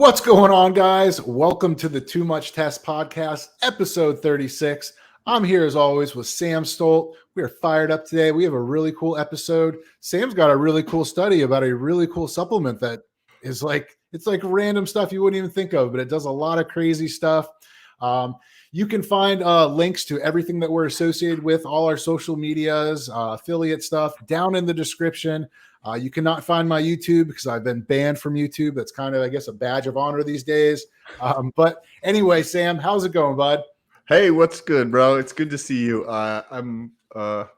What's going on, guys? Welcome to the Too Much Test Podcast, episode 36. I'm here as always with Sam Stolt. We are fired up today. We have a really cool episode. Sam's got a really cool study about a really cool supplement that is it's like random stuff you wouldn't even think of, but it does a lot of crazy stuff. You can find links to everything that we're associated with, all our social medias, affiliate stuff down in the description. You cannot find my YouTube because I've been banned from YouTube. That's kind of, I guess, a badge of honor these days. But anyway, Sam, how's it going, bud? Hey, what's good, bro? It's good to see you. That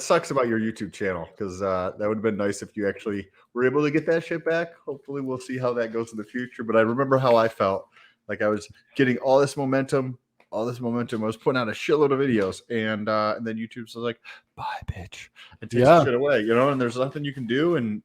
sucks about your YouTube channel because that would have been nice if you actually were able to get that shit back. Hopefully, we'll see how that goes in the future. But I remember how I felt. Like I was getting all this momentum. I was putting out a shitload of videos, and then YouTube's like, "Bye, bitch," and takes the shit away, And there's nothing you can do. And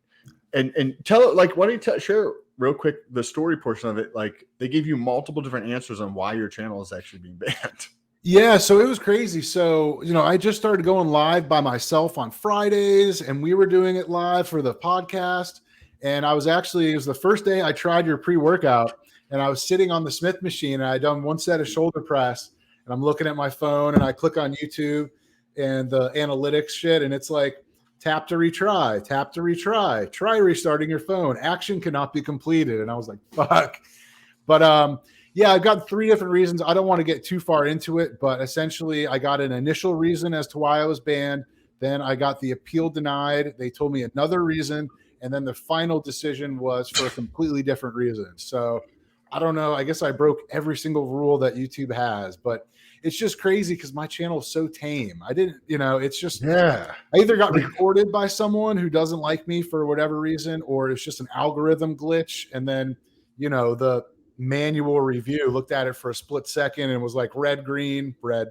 tell it, like, why don't you share real quick the story portion of it? Like, they gave you multiple different answers on why your channel is actually being banned. Yeah, so it was crazy. So, I just started going live by myself on Fridays, and we were doing it live for the podcast. And it was the first day I tried your pre-workout, and I was sitting on the Smith machine, and I done one set of shoulder press, and I'm looking at my phone, and I click on YouTube and the analytics shit, and it's like, tap to retry, try restarting your phone, action cannot be completed. And I was like, fuck. But yeah, I've got three different reasons. I don't want to get too far into it, but essentially I got an initial reason as to why I was banned. Then I got the appeal denied. They told me another reason. And then the final decision was for a completely different reason. So I don't know. I guess I broke every single rule that YouTube has, but it's just crazy because my channel is so tame. I didn't, it's just, I either got recorded by someone who doesn't like me for whatever reason, or it's just an algorithm glitch. And then, the manual review looked at it for a split second and was like red, green, red.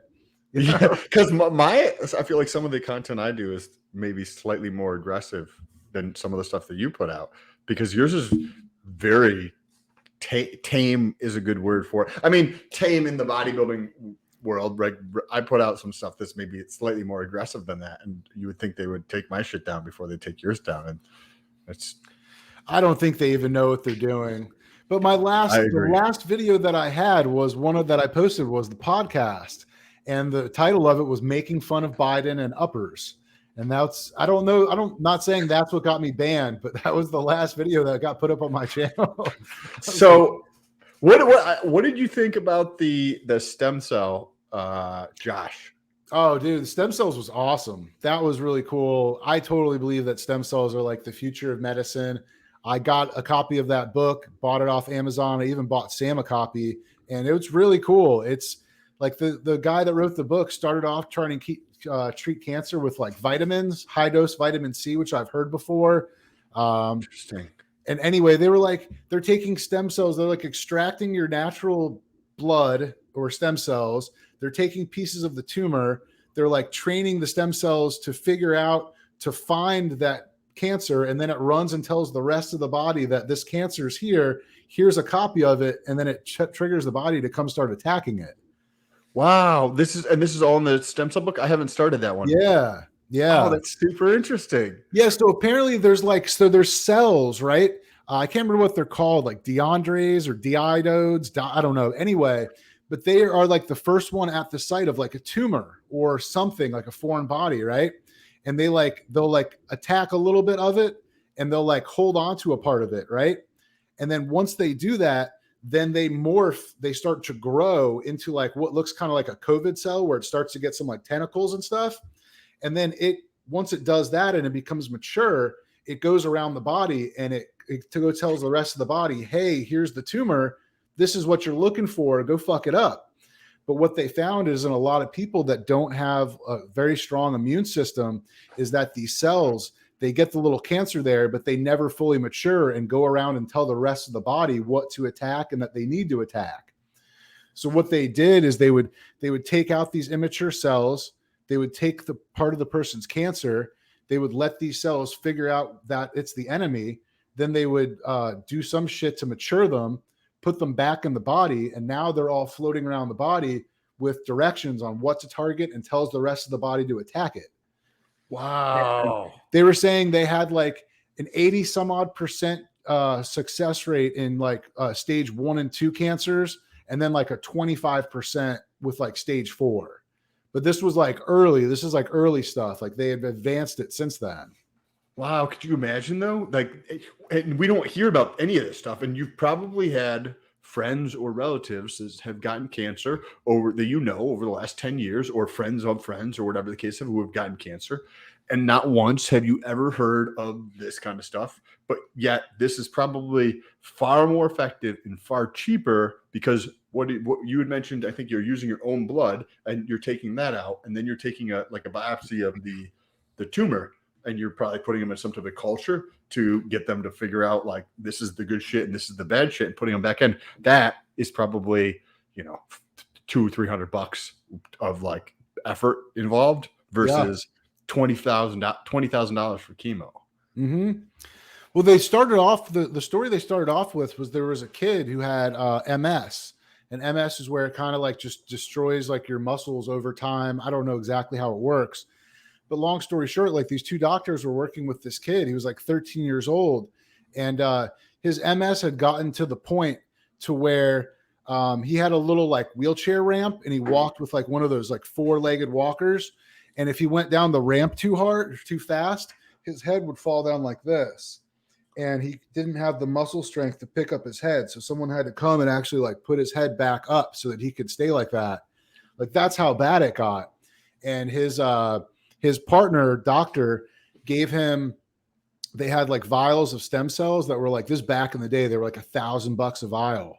Yeah, because I feel like some of the content I do is maybe slightly more aggressive than some of the stuff that you put out, because yours is very tame is a good word for it. I mean, tame in the bodybuilding world, right? I put out some stuff that's maybe slightly more aggressive than that, and you would think they would take my shit down before they take yours down, and I don't think they even know what they're doing. But the last video that I had was that I posted was the podcast, and the title of it was "Making Fun of Biden and Uppers." And not saying that's what got me banned, but that was the last video that got put up on my channel. So what did you think about the stem cell, Josh? Oh, dude, the stem cells was awesome. That was really cool. I totally believe that stem cells are like the future of medicine. I got a copy of that book, bought it off Amazon. I even bought Sam a copy, and it was really cool. It's like the guy that wrote the book started off trying to treat cancer with like vitamins, high dose vitamin C, which I've heard before. Interesting. And anyway, they're taking stem cells. They're like extracting your natural blood or stem cells. They're taking pieces of the tumor. They're like training the stem cells to figure out, to find that cancer. And then it runs and tells the rest of the body that this cancer is here. Here's a copy of it. And then it triggers the body to come start attacking it. Wow. This is all in the stem cell book. I haven't started that one. Yeah. Yeah. Oh, that's super interesting. Yeah. So apparently there's cells, right? I can't remember what they're called, like deandrase or diodes. I don't know. Anyway, but they are like the first one at the site of like a tumor or something, like a foreign body, right? And they'll attack a little bit of it, and they'll like hold on to a part of it, right? And then once they do that, then they morph, they start to grow into like what looks kind of like a COVID cell, where it starts to get some like tentacles and stuff. And then once it does that and it becomes mature, it goes around the body, and it tells the rest of the body, hey, here's the tumor. This is what you're looking for. Go fuck it up. But what they found is in a lot of people that don't have a very strong immune system is that these cells, they get the little cancer there, but they never fully mature and go around and tell the rest of the body what to attack and that they need to attack. So what they did is they would take out these immature cells. They would take the part of the person's cancer. They would let these cells figure out that it's the enemy. Then they would do some shit to mature them, put them back in the body, and now they're all floating around the body with directions on what to target and tells the rest of the body to attack it. Wow. And they were saying they had like an 80 some odd % success rate in like stage 1 and 2 cancers, and then like a 25% with like stage 4. But this was like early. This is like early stuff. Like they have advanced it since then. Wow, could you imagine though? Like, and we don't hear about any of this stuff. And you've probably had friends or relatives that have gotten cancer over the last 10 years, or friends of friends, or whatever the case of, who have gotten cancer. And not once have you ever heard of this kind of stuff. But yet this is probably far more effective and far cheaper, because what you had mentioned, I think you're using your own blood and you're taking that out, and then you're taking a biopsy of the tumor, and you're probably putting them in some type of culture to get them to figure out like, this is the good shit and this is the bad shit, and putting them back in. That is probably, $200-300 of like effort involved versus $20,000 for chemo. Mm-hmm. Well, they started off, the story they started off with was there was a kid who had MS, and MS is where it kind of like just destroys like your muscles over time. I don't know exactly how it works. But long story short, like these two doctors were working with this kid. He was like 13 years old, and his MS had gotten to the point to where he had a little like wheelchair ramp, and he walked with like one of those like 4-legged walkers. And if he went down the ramp too hard, too fast, his head would fall down like this. And he didn't have the muscle strength to pick up his head. So someone had to come and actually like put his head back up so that he could stay like that. Like that's how bad it got. And his partner doctor gave him, they had like vials of stem cells that were like this back in the day. They were like $1,000 a vial.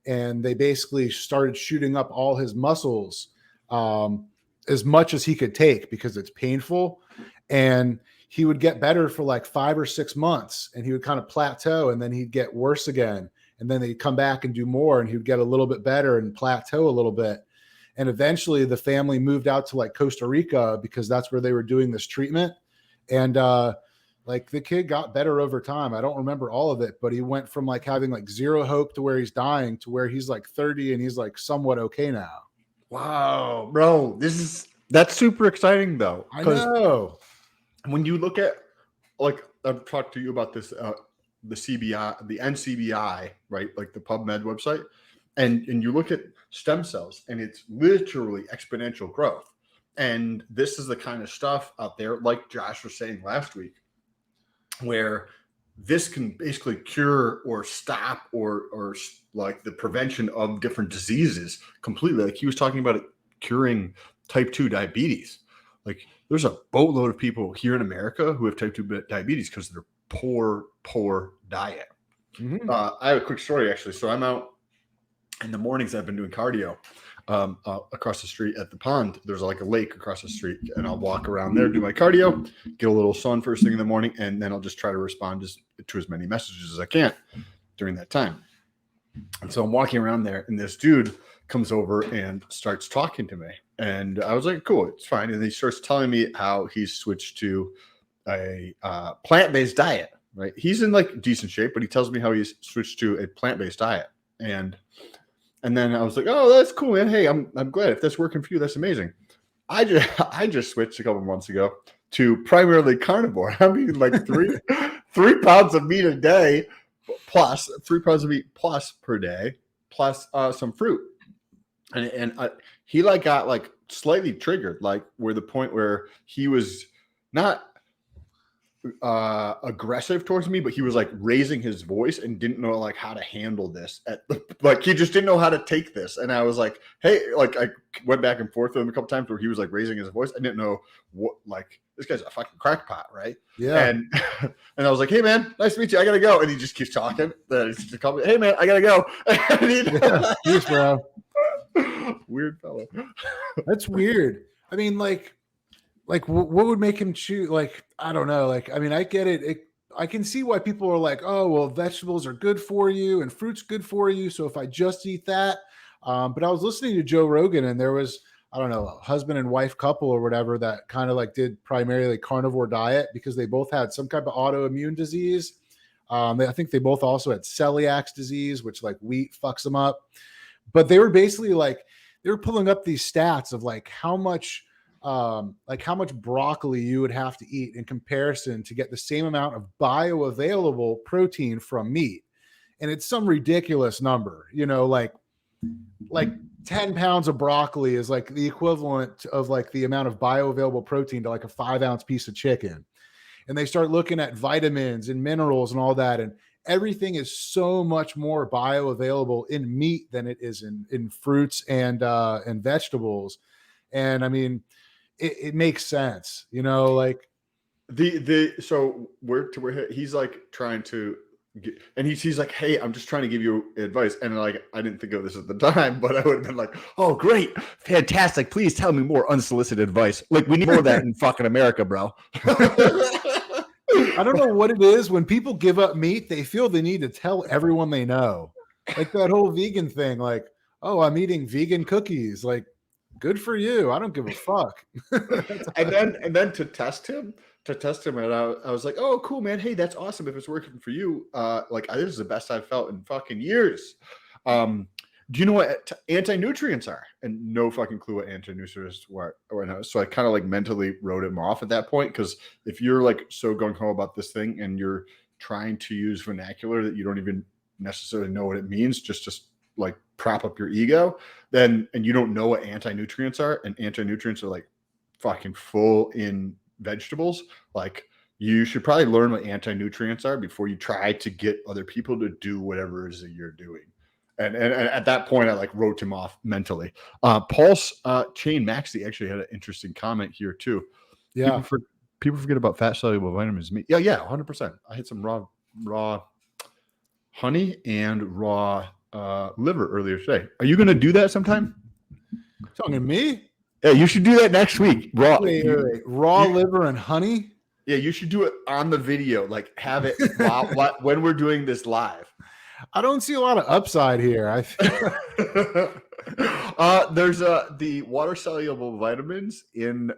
And they basically started shooting up all his muscles as much as he could take, because it's painful. And he would get better for like 5 or 6 months, and he would kind of plateau, and then he'd get worse again. And then they'd come back and do more, and he would get a little bit better and plateau a little bit. And eventually the family moved out to like Costa Rica, because that's where they were doing this treatment. And like the kid got better over time. I don't remember all of it, but he went from like having like zero hope to where he's dying to where he's like 30 and he's like somewhat okay now. Wow, bro. That's super exciting though. I know. When you look at, like, I've talked to you about this, the CBI, the NCBI, right? Like the PubMed website. And you look at stem cells, and it's literally exponential growth. And this is the kind of stuff out there, like Josh was saying last week, where this can basically cure or stop or like the prevention of different diseases completely. Like he was talking about it curing type 2 diabetes. Like there's a boatload of people here in America who have type 2 diabetes because of their poor diet. Mm-hmm. I have a quick story actually. So I'm out in the mornings. I've been doing cardio across the street at the pond. There's like a lake across the street, and I'll walk around there, do my cardio, get a little sun first thing in the morning, and then I'll just try to respond to as many messages as I can during that time. And so I'm walking around there, and this dude comes over and starts talking to me. And I was like, cool, it's fine. And he starts telling me how he's switched to a plant-based diet, right? He's in like decent shape, but he tells me how he's switched to a plant-based diet. And then I was like, oh, that's cool, man. Hey, I'm glad if that's working for you. That's amazing. I just switched a couple months ago to primarily carnivore. I mean, like three pounds of meat a day, plus 3 pounds of meat plus per day, plus some fruit. And he like got like slightly triggered, like where the point where he was not aggressive towards me, but he was like raising his voice and didn't know like how to handle this like he just didn't know how to take this. And I was like, hey, like I went back and forth with him a couple times where he was like raising his voice. I didn't know what, like, this guy's a fucking crackpot, right? Yeah. And I was like, hey man, nice to meet you, I gotta go. And he just keeps talking. Then he just called me, hey man, I gotta go. Yeah, peace, bro. Weird fellow. That's weird. I mean, like what would make him choose? Like, I don't know. Like, I mean, I get it. I can see why people are like, oh, well, vegetables are good for you and fruit's good for you. So if I just eat that, but I was listening to Joe Rogan, and there was, I don't know, a husband and wife couple or whatever that kind of like did primarily carnivore diet because they both had some type of autoimmune disease. I think they both also had celiac disease, which like wheat fucks them up. But they were basically like, they were pulling up these stats of like how much like how much broccoli you would have to eat in comparison to get the same amount of bioavailable protein from meat. And it's some ridiculous number, you know, like 10 pounds of broccoli is like the equivalent of like the amount of bioavailable protein to like a 5-ounce piece of chicken. And they start looking at vitamins and minerals and all that. And everything is so much more bioavailable in meat than it is in fruits and vegetables. And I mean, it makes sense, you know, like so we're he's like trying to get, and he's like, hey, I'm just trying to give you advice. And like, I didn't think of this at the time, but I would have been like, oh, great, fantastic. Please tell me more unsolicited advice. Like, we need more of that in fucking America, bro. I don't know what it is. When people give up meat, they feel the need to tell everyone they know. Like that whole vegan thing, like, oh, I'm eating vegan cookies. Like, good for you. I don't give a fuck. and then to test him, and I was like, oh, cool, man. Hey, that's awesome. If it's working for you, like this is the best I've felt in fucking years. Do you know what anti-nutrients are? And no fucking clue what anti-nutrients were. So I kind of like mentally wrote him off at that point, because if you're like so gung-ho about this thing and you're trying to use vernacular that you don't even necessarily know what it means, just like prop up your ego, then, and you don't know what anti-nutrients are, and anti-nutrients are like fucking full in vegetables, like you should probably learn what anti-nutrients are before you try to get other people to do whatever it is that you're doing. And at that point, I like wrote him off mentally. Pulse Chain Maxi actually had an interesting comment here too. Yeah, people forget about fat soluble vitamins. Yeah, 100%. I had some raw honey and raw liver earlier today. Are you going to do that sometime? Talking to me? Yeah, you should do that next week. Wait. Raw liver and honey? Yeah, you should do it on the video. Like have it when we're doing this live. I don't see a lot of upside here. There's the water soluble vitamins in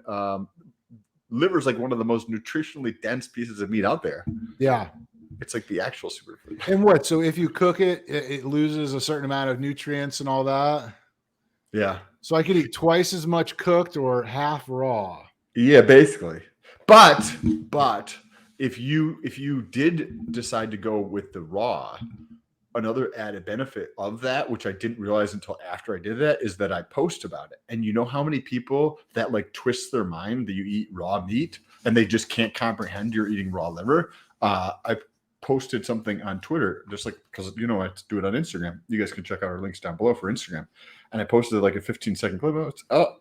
liver is like one of the most nutritionally dense pieces of meat out there. Yeah, it's like the actual superfood. And what? So if you cook it, it loses a certain amount of nutrients and all that. Yeah. So I could eat twice as much cooked or half raw. Yeah, basically. But if you did decide to go with the raw, another added benefit of that, which I didn't realize until after I did that, is that I post about it. And you know how many people that like twist their mind that you eat raw meat and they just can't comprehend you're eating raw liver? I posted something on Twitter, just like, because you know I have to do it on Instagram. You guys can check out our links down below for Instagram. And I posted like a 15-second clip.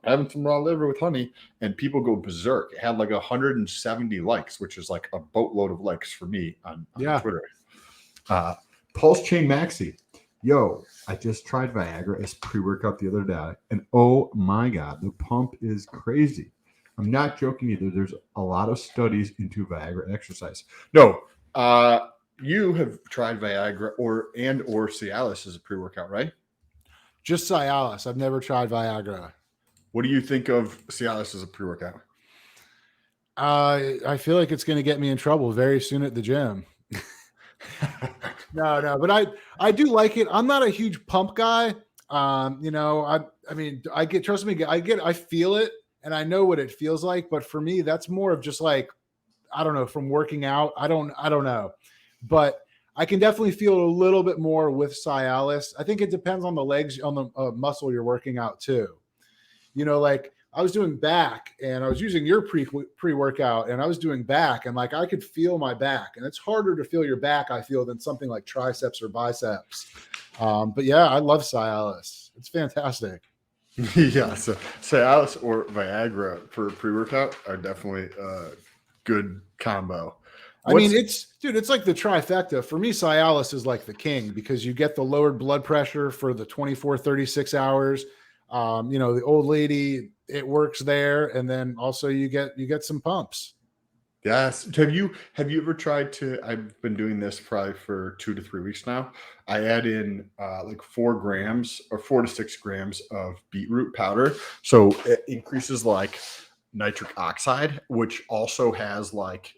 Having some raw liver with honey, and people go berserk. It had like 170 likes, which is like a boatload of likes for me on Twitter. Pulse Chain Maxi. Yo, I just tried Viagra as pre-workout the other day, and oh my God, the pump is crazy. I'm not joking either. There's a lot of studies into Viagra exercise. No, you have tried Viagra or Cialis as a pre-workout, right? Just Cialis. I've never tried Viagra. What do you think of Cialis as a pre-workout? I feel like it's going to get me in trouble very soon at the gym. No, but I do like it. I'm not a huge pump guy. You know, I mean, trust me, I feel it and I know what it feels like. But for me, that's more of just like, I don't know, from working out. I don't know, but I can definitely feel a little bit more with Cialis. I think it depends on the legs, on the muscle you're working out too. You know, like I was doing back and I was using your pre-workout and I was doing back and like I could feel my back, and it's harder to feel your back, I feel, than something like triceps or biceps. But yeah, I love Cialis. It's fantastic. Yeah, so Cialis or Viagra for pre-workout are definitely a good combo. I mean, it's like the trifecta. For me, Cialis is like the king because you get the lowered blood pressure for the 24, 36 hours. You know, the old lady, it works there. And then also you get some pumps. Yes. Have you ever tried to, I've been doing this probably for 2 to 3 weeks now. I add in like 4 grams or 4 to 6 grams of beetroot powder. So it increases like nitric oxide, which also has like,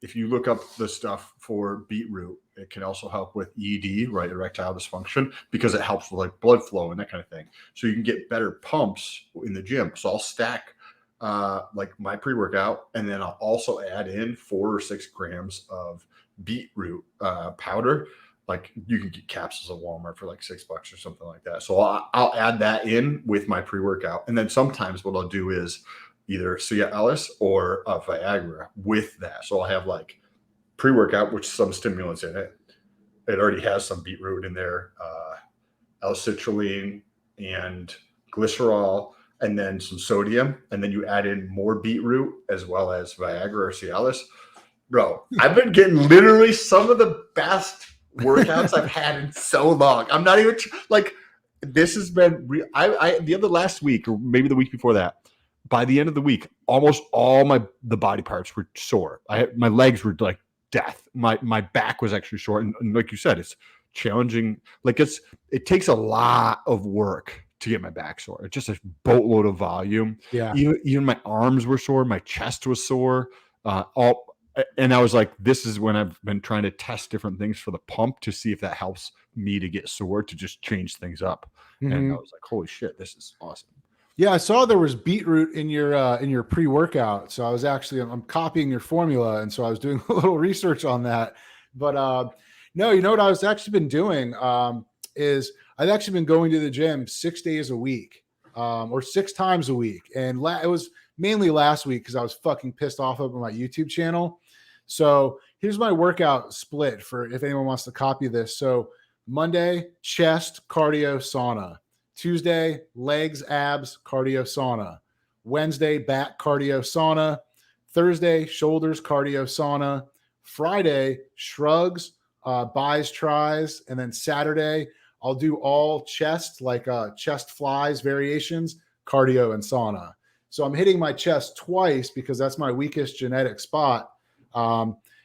if you look up the stuff for beetroot, it can also help with ED, right? Erectile dysfunction, because it helps with like blood flow and that kind of thing. So you can get better pumps in the gym. So I'll stack like my pre-workout, and then I'll also add in 4 or 6 grams of beetroot powder. Like you can get capsules at Walmart for like $6 or something like that. So I'll add that in with my pre-workout. And then sometimes what I'll do is either Cialis or Viagra with that. So I'll have like pre-workout, which some stimulants in it. It already has some beetroot in there, L-citrulline and glycerol, and then some sodium. And then you add in more beetroot as well as Viagra or Cialis. Bro, I've been getting literally some of the best workouts I've had in so long. I'm not even like, this has been the other last week or maybe the week before that. By the end of the week, almost all the body parts were sore. My legs were like death. My back was actually sore, and like you said, it's challenging. Like it takes a lot of work to get my back sore. It's just a boatload of volume. Yeah. Even my arms were sore. My chest was sore. And I was like, this is when I've been trying to test different things for the pump to see if that helps me to get sore, to just change things up. And I was like, holy shit, this is awesome. Yeah, I saw there was beetroot in your pre-workout. So I'm copying your formula, and so I was doing a little research on that. But no, you know what I was actually been doing is I've actually been going to the gym 6 days a week, or 6 times a week, and it was mainly last week because I was fucking pissed off over my YouTube channel. So here's my workout split for if anyone wants to copy this. So Monday, chest, cardio, sauna. Tuesday, legs, abs, cardio, sauna. Wednesday, back, cardio, sauna. Thursday, shoulders, cardio, sauna. Friday, shrugs, bis, tris. And then Saturday, I'll do all chest, like chest flies variations, cardio, and sauna. So I'm hitting my chest twice because that's my weakest genetic spot.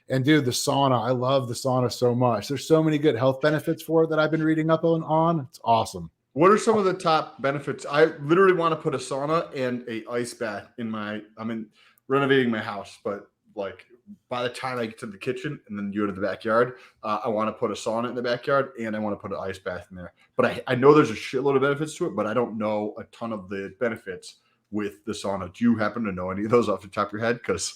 And dude, the sauna, I love the sauna so much. There's so many good health benefits for it that I've been reading up on. It's awesome. What are some of the top benefits? I literally want to put a sauna and a ice bath I'm renovating my house, but like by the time I get to the kitchen and then go to the backyard, I want to put a sauna in the backyard and I want to put an ice bath in there. But I know there's a shitload of benefits to it, but I don't know a ton of the benefits with the sauna. Do you happen to know any of those off the top of your head? Because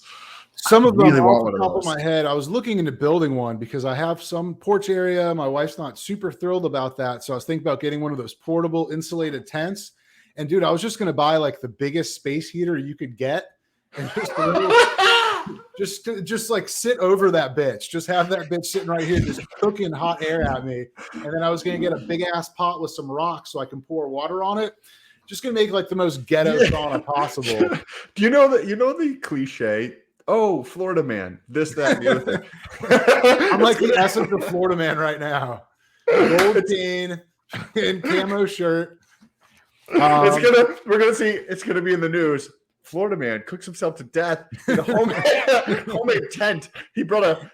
some of them off the top of my head, I was looking into building one because I have some porch area. My wife's not super thrilled about that. So I was thinking about getting one of those portable insulated tents. And dude, I was just going to buy like the biggest space heater you could get and just like sit over that bitch. Just have that bitch sitting right here, just cooking hot air at me. And then I was going to get a big ass pot with some rocks so I can pour water on it. Just going to make like the most ghetto sauna possible. Do you know the cliche? Oh, Florida man, this, that, and the other thing. I'm like the essence of Florida man right now. Gold chain and camo shirt. We're gonna see. It's gonna be in the news. Florida man cooks himself to death in a homemade tent. He brought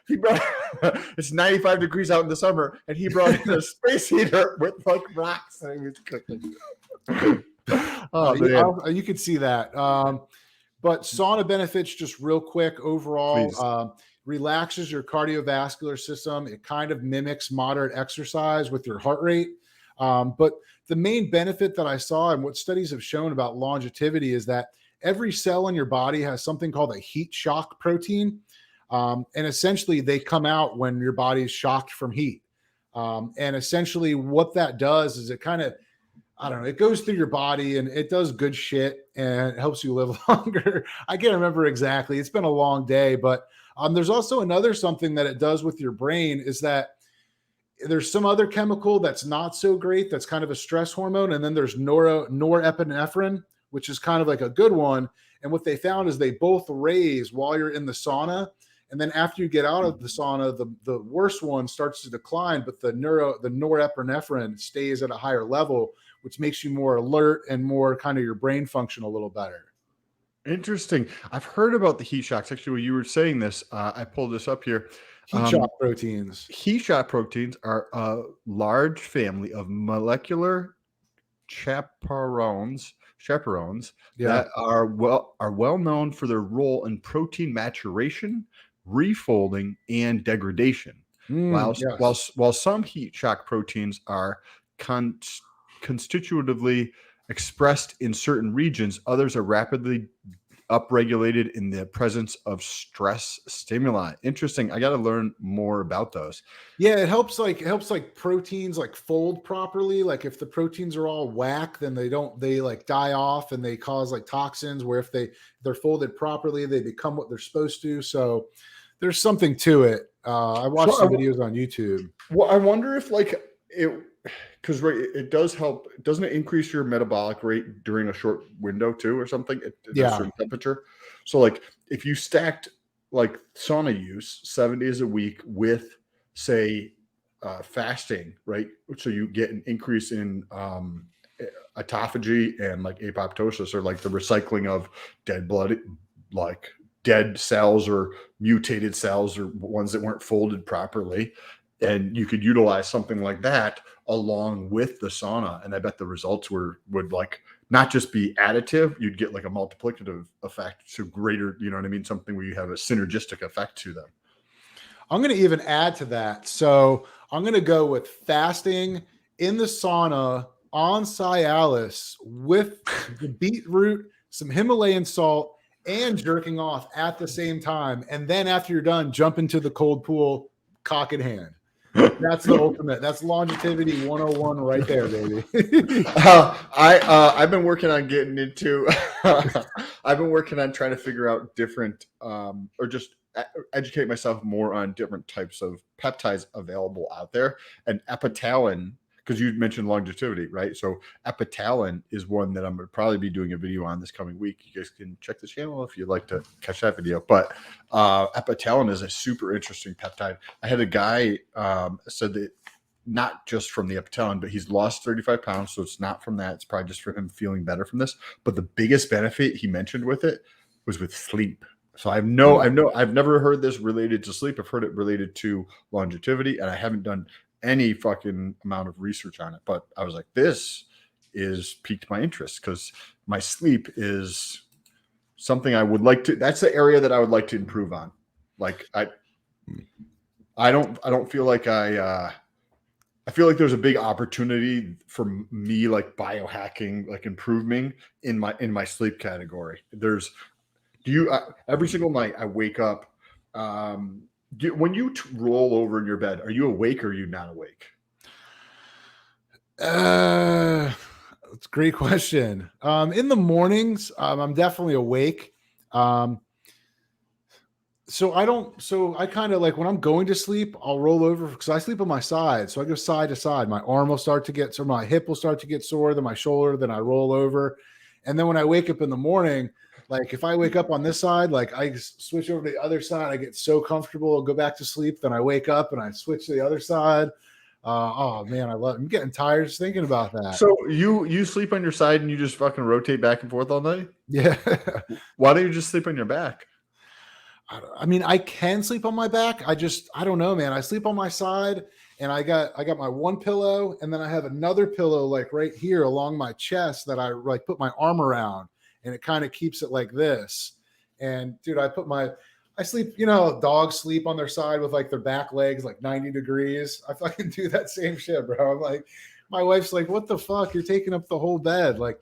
it's 95 degrees out in the summer, and he brought in a space heater with like rocks and he was cooking. You could see that. But sauna benefits, just real quick overall, relaxes your cardiovascular system. It kind of mimics moderate exercise with your heart rate. But the main benefit that I saw and what studies have shown about longevity is that every cell in your body has something called a heat shock protein. And essentially they come out when your body is shocked from heat. And essentially what that does is it kind of, I don't know, it goes through your body and it does good shit and it helps you live longer. I can't remember exactly. It's been a long day, but there's also another something that it does with your brain is that there's some other chemical that's not so great. That's kind of a stress hormone. And then there's norepinephrine, which is kind of like a good one. And what they found is they both raise while you're in the sauna. And then after you get out of the sauna, the worst one starts to decline, but the norepinephrine stays at a higher level, which makes you more alert and more kind of your brain function a little better. Interesting. I've heard about the heat shocks. Actually, when you were saying this, I pulled this up here. Heat shock proteins. Heat shock proteins are a large family of molecular chaperones that are well known for their role in protein maturation, refolding, and degradation. While some heat shock proteins are constitutively expressed in certain regions, others are rapidly upregulated in the presence of stress stimuli. Interesting. I got to learn more about those. Yeah, it helps like proteins like fold properly. Like if the proteins are all whack, then they like die off and they cause like toxins, where if they're folded properly, they become what they're supposed to. So there's something to it. I watched some videos on YouTube. Well, I wonder if like it, because right, it does help. Doesn't it increase your metabolic rate during a short window too, or something at a certain temperature? So like if you stacked like sauna use 7 days a week with say fasting, right? So you get an increase in autophagy and like apoptosis, or like the recycling of dead blood, like dead cells or mutated cells or ones that weren't folded properly. And you could utilize something like that along with the sauna. And I bet the results would like not just be additive, you'd get like a multiplicative effect to greater, you know what I mean? Something where you have a synergistic effect to them. I'm going to even add to that. So I'm going to go with fasting in the sauna on Cialis with the beetroot, some Himalayan salt, and jerking off at the same time. And then after you're done, jump into the cold pool, cock in hand. That's the ultimate. That's longevity 101 right there, baby. I've been working on getting into. I've been working on trying to figure out different, or just educate myself more on different types of peptides available out there. And epitalin, because you mentioned longevity, right? So epitalin is one that I'm going to probably be doing a video on this coming week. You guys can check the channel if you'd like to catch that video. But epitalin is a super interesting peptide. I had a guy said that not just from the epitalin, but he's lost 35 pounds. So it's not from that. It's probably just for him feeling better from this. But the biggest benefit he mentioned with it was with sleep. So I've never heard this related to sleep. I've heard it related to longevity, and I haven't done any fucking amount of research on it. But I was like, this is piqued my interest because my sleep is something I would like to. That's the area that I would like to improve on. Like I don't feel like I feel like there's a big opportunity for me, like biohacking, like improving in my sleep category. Every single night I wake up, when you roll over in your bed, are you awake or are you not awake? It's a great question. In the mornings, I'm definitely awake. So I kind of like when I'm going to sleep, I'll roll over because I sleep on my side. So I go side to side. My arm will start to get sore, my hip will start to get sore, then my shoulder, then I roll over. And then when I wake up in the morning, like if I wake up on this side, like I switch over to the other side, I get so comfortable, I'll go back to sleep. Then I wake up and I switch to the other side. Oh man, I'm getting tired just thinking about that. So you sleep on your side and you just fucking rotate back and forth all night? Yeah. Why don't you just sleep on your back? I mean, I can sleep on my back. I don't know, man. I sleep on my side and I got my one pillow and then I have another pillow like right here along my chest that I like put my arm around and it kind of keeps it like this. And dude, I sleep, dogs sleep on their side with like their back legs like 90 degrees. I fucking do that same shit, bro. I'm like, my wife's like, what the fuck? You're taking up the whole bed. Like,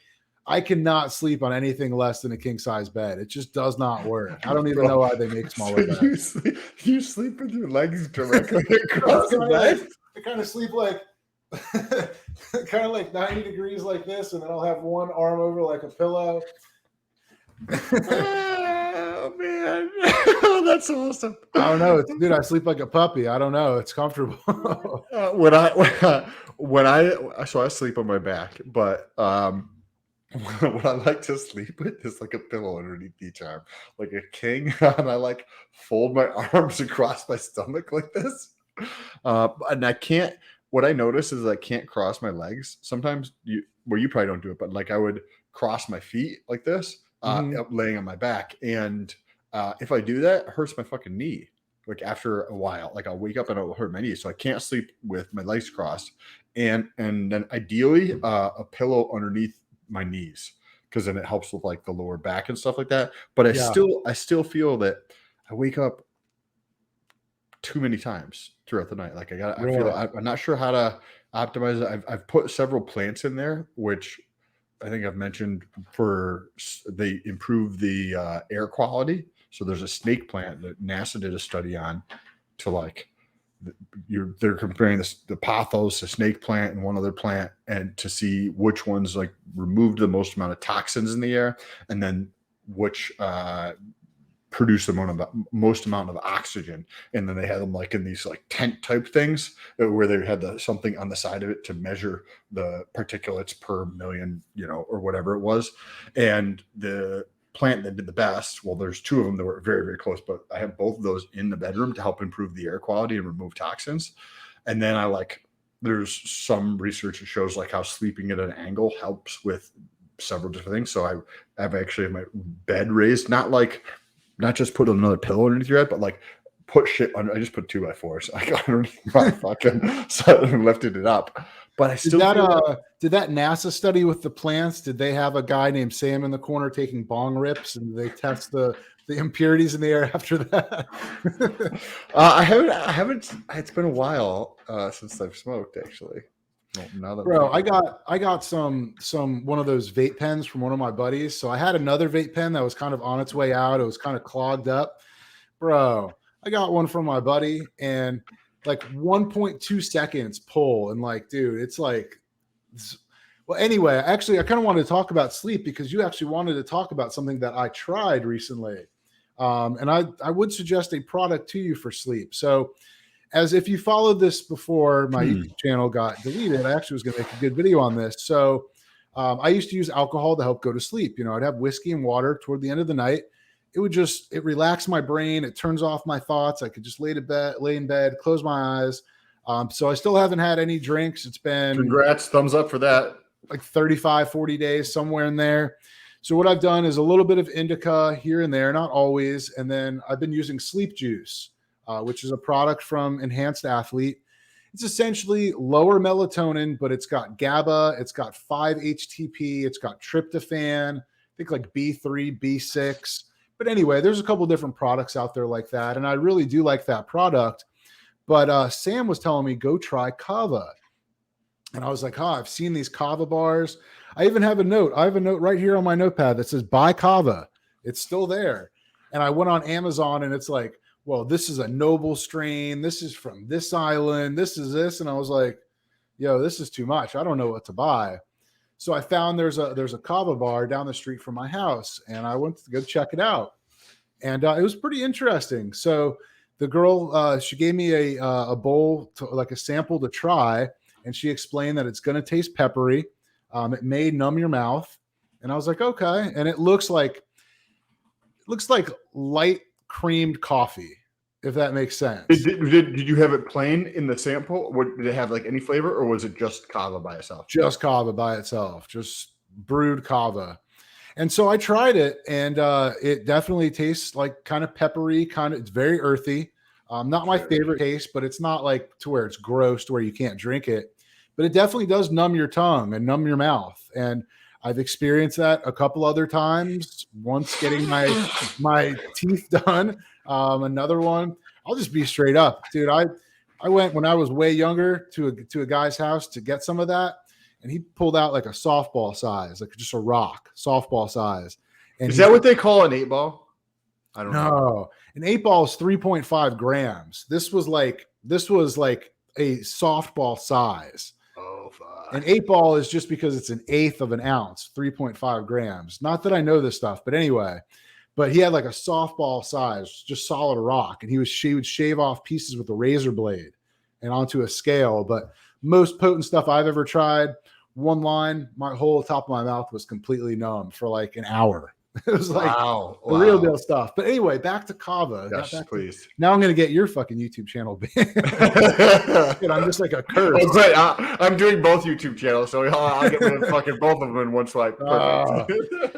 I cannot sleep on anything less than a king size bed. It just does not work. I don't even know why they make smaller beds. You sleep with your legs directly across the bed? I kind of sleep like kind of like 90 degrees like this, and then I'll have one arm over like a pillow. Oh man. Oh, that's awesome. I don't know. Dude, I sleep like a puppy. I don't know. It's comfortable. So I sleep on my back, but what I like to sleep with is like a pillow underneath each arm, like a king, and I like fold my arms across my stomach like this. And I can't. What I notice is I can't cross my legs. Sometimes you probably don't do it, but like I would cross my feet like this, laying on my back, and if I do that, it hurts my fucking knee. Like after a while, like I'll wake up and it'll hurt my knee, so I can't sleep with my legs crossed, and then ideally a pillow underneath my knees, because then it helps with like the lower back and stuff like that. But I still feel that I wake up too many times throughout the night. Like I'm not sure how to optimize it. I've put several plants in there, which I think I've mentioned they improve the air quality. So there's a snake plant that NASA did a study on to like they're comparing the pothos, the snake plant, and one other plant, and to see which ones like removed the most amount of toxins in the air, and then which produce the most amount of oxygen. And then they had them like in these like tent type things where they had something on the side of it to measure the particulates per million, or whatever it was. And the plant that did the best, well, there's two of them that were very, very close, but I have both of those in the bedroom to help improve the air quality and remove toxins. And then there's some research that shows like how sleeping at an angle helps with several different things. So I've actually had my bed raised, not just put another pillow underneath your head, but like put shit under. I just put 2x4s. I got underneath my fucking so and lifted it up. But I still did that NASA study with the plants? Did they have a guy named Sam in the corner taking bong rips, and they test the impurities in the air after that? I haven't. It's been a while since I've smoked, actually. Well, now that Bro, I got some one of those vape pens from one of my buddies. So I had another vape pen that was kind of on its way out. It was kind of clogged up. Bro, I got one from my buddy, and like 1.2 seconds pull, and like, dude, it's like, well, anyway, actually, I kind of wanted to talk about sleep because you actually wanted to talk about something that I tried recently. And I would suggest a product to you for sleep. So as if you followed this before my YouTube channel got deleted, I actually was going to make a good video on this. So I used to use alcohol to help go to sleep. I'd have whiskey and water toward the end of the night. It relaxed my brain. It turns off my thoughts. I could just lay in bed, close my eyes. So I still haven't had any drinks. It's been congrats, thumbs up for that. Like 35, 40 days, somewhere in there. So what I've done is a little bit of indica here and there, not always. And then I've been using sleep juice, which is a product from Enhanced Athlete. It's essentially lower melatonin, but it's got GABA, it's got 5-HTP, it's got tryptophan, I think like B3, B6. But anyway, there's a couple different products out there like that, and I really do like that product. But Sam was telling me, go try Kava. And I was like, I've seen these Kava bars. I even have a note. I have a note right here on my notepad that says, buy Kava. It's still there. And I went on Amazon, and it's like, well, this is a noble strain. This is from this island. This is this. And I was like, yo, this is too much. I don't know what to buy. So I found there's a Kava bar down the street from my house, and I went to go check it out. And it was pretty interesting. So the girl, she gave me a bowl, like a sample to try, and she explained that it's going to taste peppery. It may numb your mouth. And I was like, okay. And it looks like light creamed coffee, if that makes sense. Did you have it plain in the sample? Did it have like any flavor, or was it just Kava by itself? Just Kava by itself, just brewed Kava. And so I tried it, and it definitely tastes like kind of peppery, it's very earthy. Not my favorite taste, but it's not like to where it's gross to where you can't drink it. But it definitely does numb your tongue and numb your mouth. And I've experienced that a couple other times. Once getting my teeth done, another one. I'll just be straight up, dude. I went when I was way younger to a guy's house to get some of that, and he pulled out like a softball size, like just a rock, softball size. And is that what they call an 8-ball? I don't know. An 8-ball is 3.5 grams. This was like a softball size. Oh, fuck. An 8-ball is just because it's an eighth of an ounce, 3.5 grams. Not that I know this stuff, but anyway. But he had like a softball size, just solid rock, and she would shave off pieces with a razor blade and onto a scale. But most potent stuff I've ever tried, one line, my whole top of my mouth was completely numb for like an hour. It was like the real deal stuff. But anyway, back to Kava. Yes, please. Now I'm going to get your fucking YouTube channel banned. I'm just like a curse. Oh, great. I'm doing both YouTube channels, so I'll get rid of fucking both of them in one swipe. Perfect.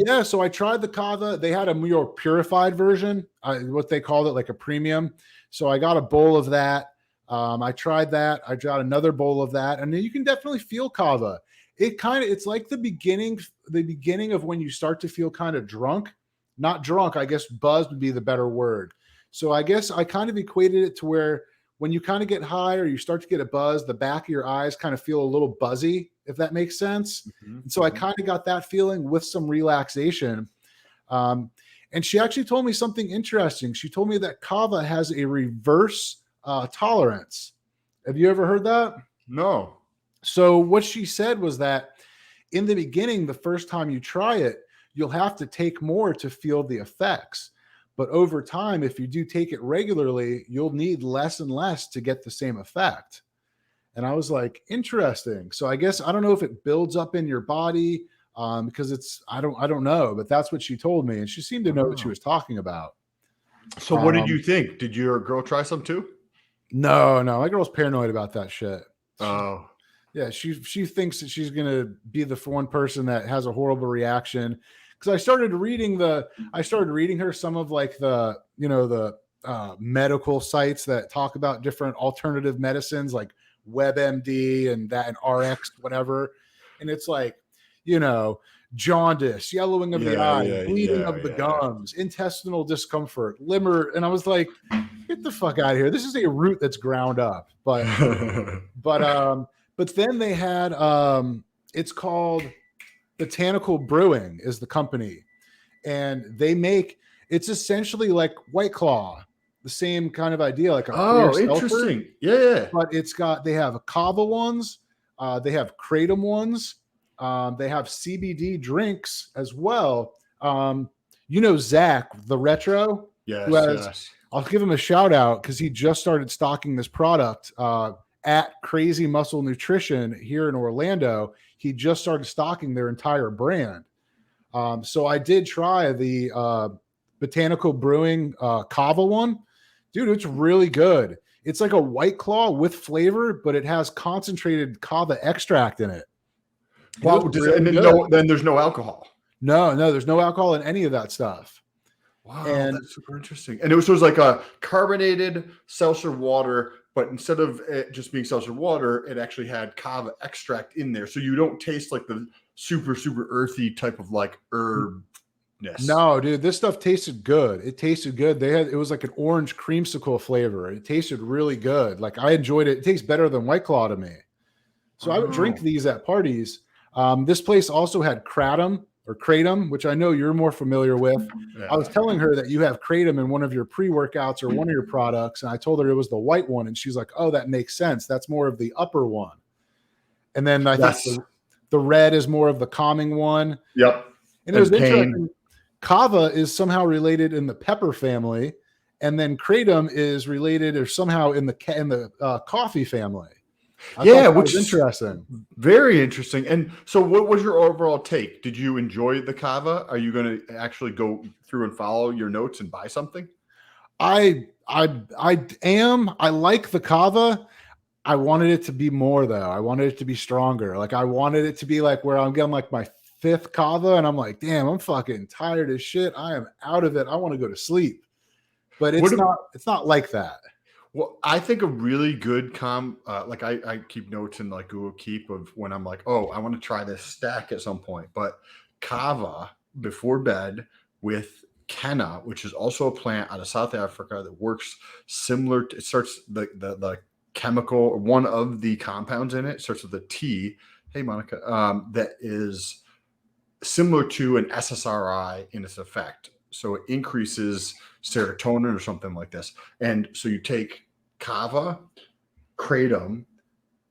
Yeah, so I tried the Kava. They had a more purified version, what they called it, like a premium. So I got a bowl of that. I tried that. I got another bowl of that, and then you can definitely feel Kava. It's like the beginning of when you start to feel kind of drunk, not drunk. I guess buzzed would be the better word. So I guess I kind of equated it to where when you kind of get high or you start to get a buzz, the back of your eyes kind of feel a little buzzy, if that makes sense. And so I kind of got that feeling with some relaxation. And she actually told me something interesting. She told me that kava has a reverse tolerance. Have you ever heard that? No. So what she said was that in the beginning, the first time you try it, you'll have to take more to feel the effects. But over time, if you do take it regularly, you'll need less and less to get the same effect. And I was like, interesting. So I guess I don't know if it builds up in your body because I don't know, but that's what she told me. And she seemed to know what she was talking about. So what did you think? Did your girl try some too? No, my girl's paranoid about that shit. Oh. Yeah, she thinks that she's gonna be the one person that has a horrible reaction. Because I started reading her some of like the medical sites that talk about different alternative medicines like WebMD and RX whatever, and it's like jaundice, yellowing of the eye, bleeding of the gums, intestinal discomfort, liver, and I was like, get the fuck out of here. This is a root that's ground up, but then they had it's called Botanical Brewing is the company, and it's essentially like White Claw, the same kind of idea, like a clear interesting seltzer. Yeah, but they have kava ones, they have kratom ones, they have CBD drinks as well. Zach the Retro, yes. I'll give him a shout out because he just started stocking this product at Crazy Muscle Nutrition here in Orlando. He just started stocking their entire brand. So I did try the Botanical Brewing kava one. Dude, it's really good. It's like a White Claw with flavor, but it has concentrated kava extract in it. Wow, then there's no alcohol. No, there's no alcohol in any of that stuff. Wow, that's super interesting. And it was like a carbonated seltzer water, but instead of it just being seltzer water, it actually had kava extract in there. So you don't taste like the super, super earthy type of like herbness. No, dude, this stuff tasted good. It tasted good. It was like an orange creamsicle flavor. It tasted really good. Like I enjoyed it. It tastes better than White Claw to me. So I would drink these at parties. This place also had Kratom, which I know you're more familiar with. Yeah. I was telling her that you have Kratom in one of your pre-workouts or one of your products, and I told her it was the white one, and she's like, oh, that makes sense. That's more of the upper one. And then I think the red is more of the calming one. Yep. And it was interesting. Kava is somehow related in the pepper family, and then Kratom is related or somehow in the coffee family. Which is interesting. Very interesting. And so what was your overall take? Did you enjoy the kava? Are you going to actually go through and follow your notes and buy something? I am. I like the kava. I wanted it to be more though. I wanted it to be stronger. Like I wanted it to be like where I'm getting like my 5th kava and I'm like, damn, I'm fucking tired as shit. I am out of it. I want to go to sleep. But it's not like that. Well, I think a really good like I keep notes in like Google Keep of when I'm like, oh, I want to try this stack at some point. But kava before bed with kenna, which is also a plant out of South Africa that works similar to, it starts the chemical, or one of the compounds in it starts with a T. Hey, Monica, that is similar to an SSRI in its effect. So it increases serotonin or something like this. And so you take kava, kratom,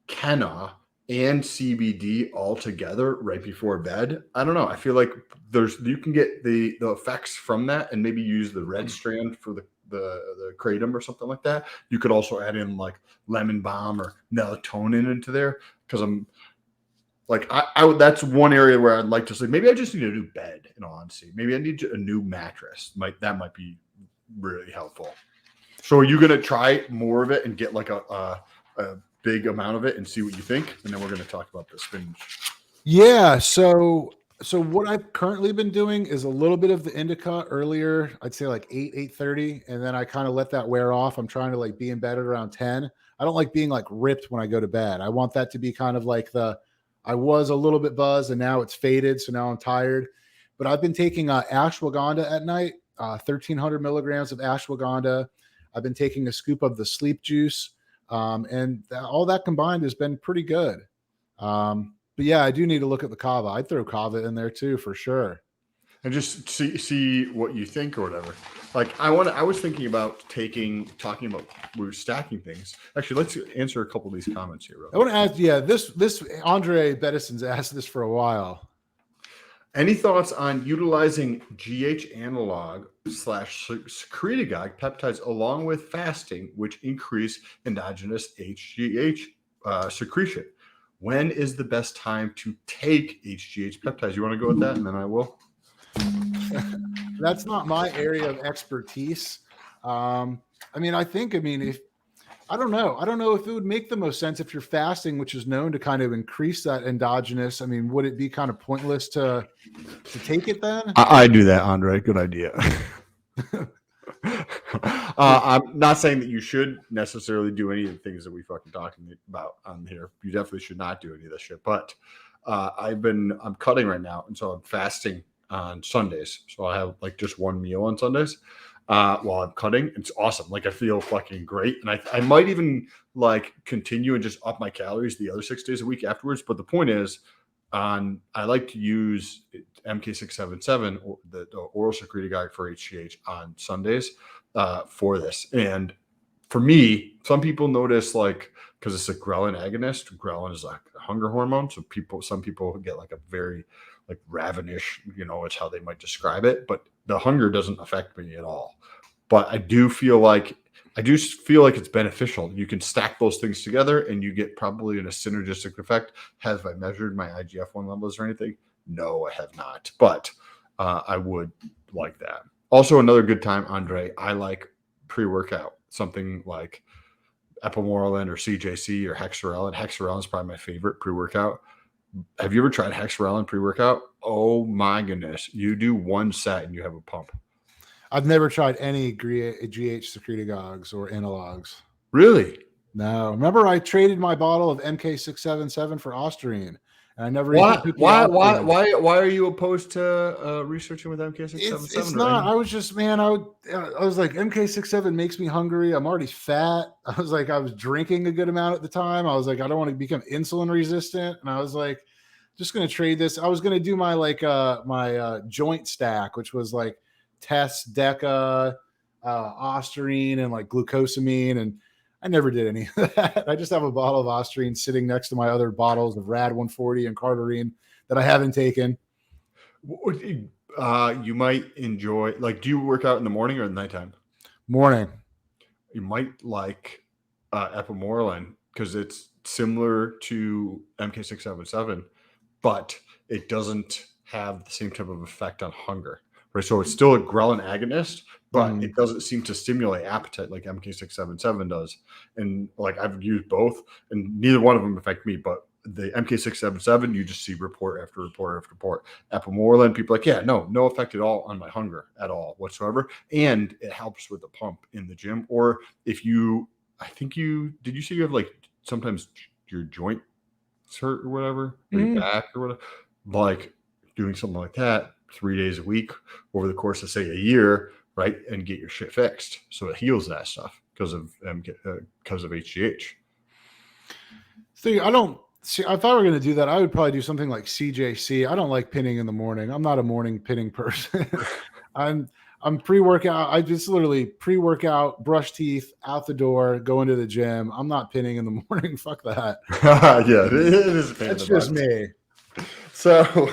kenna, and CBD all together right before bed. I don't know. I feel like you can get the effects from that and maybe use the red strand for the kratom or something like that. You could also add in like lemon balm or melatonin into there because I'm like, that's one area where I'd like to sleep. Maybe I just need a new bed, in all honesty. Maybe I need a new mattress. That might be really helpful. So are you going to try more of it and get like a big amount of it and see what you think? And then we're going to talk about the spinach. Yeah. So what I've currently been doing is a little bit of the indica earlier. I'd say like 8:30. And then I kind of let that wear off. I'm trying to like be in bed at around 10. I don't like being like ripped when I go to bed. I want that to be kind of like I was a little bit buzzed and now it's faded. So now I'm tired, but I've been taking ashwagandha at night, 1,300 milligrams of ashwagandha. I've been taking a scoop of the sleep juice. All that combined has been pretty good. But yeah, I do need to look at the kava. I'd throw kava in there too for sure. And just see what you think or whatever. Like I was thinking about talking about we were stacking things. Actually, let's answer a couple of these comments here. I want to ask, yeah, this Andre Bettison's asked this for a while. Any thoughts on utilizing GH analog / secretagogue peptides along with fasting, which increase endogenous HGH secretion? When is the best time to take HGH peptides? You want to go with that, and then I will. That's not my area of expertise. I mean, if I don't know if it would make the most sense if you're fasting, which is known to kind of increase that endogenous. I mean, would it be kind of pointless to take it then? I do that, Andre. Good idea. I'm not saying that you should necessarily do any of the things that we fucking talking about on here. You definitely should not do any of this shit. But I'm cutting right now, and so I'm fasting on Sundays. So I have like just one meal on Sundays while I'm cutting. It's awesome. Like I feel fucking great. And I might even like continue and just up my calories the other 6 days a week afterwards. But the point is I like to use MK677 or the oral secretagogue for HGH on Sundays for this. And for me, some people notice like, because it's a ghrelin agonist, ghrelin is like a hunger hormone. So some people get like a very like ravenish, it's how they might describe it, but the hunger doesn't affect me at all. But I do feel like it's beneficial. You can stack those things together and you get probably a synergistic effect. Have I measured my IGF-1 levels or anything? No, I have not, but I would like that. Also, another good time, Andre, I like pre-workout, something like epimorelin or CJC or hexerelin. Hexerelin is probably my favorite pre-workout. Have you ever tried hexerelin pre-workout? Oh my goodness. You do one set and you have a pump. I've never tried any GH secretagogues or analogs. Really? No. Remember I traded my bottle of MK677 for Ostarine. And I never Why are you opposed to researching with MK677? It's not. I was just, man, I was like, MK67 makes me hungry. I'm already fat. I was drinking a good amount at the time. I was like, I don't want to become insulin resistant. And I was like, just going to trade this. I was going to do my my joint stack, which was like Test, Deca, Ostarine, and like glucosamine. And I never did any of that. I just have a bottle of Ostarine sitting next to my other bottles of Rad 140 and Cardarine that I haven't taken. You might enjoy, like, do you work out in the morning or in the nighttime? Morning. You might like epimorelin because it's similar to MK677, but it doesn't have the same type of effect on hunger. Right? So it's still a ghrelin agonist, but it doesn't seem to stimulate appetite like MK677 does. And like I've used both, and neither one of them affect me, but the MK677, you just see report after report after report. Epimorelin, people are like, yeah, no effect at all on my hunger at all whatsoever. And it helps with the pump in the gym. Or if you say you have like sometimes your joint hurt or whatever, or your back or whatever, like doing something like that 3 days a week over the course of say a year, right? And get your shit fixed. So it heals that stuff because of HGH. See, I don't see if I were going to do that, I would probably do something like CJC. I don't like pinning in the morning. I'm not a morning pinning person. I'm pre-workout. I just literally pre-workout, brush teeth, out the door, go into the gym. I'm not pinning in the morning. Fuck that. Yeah, it is a pain That's just me. So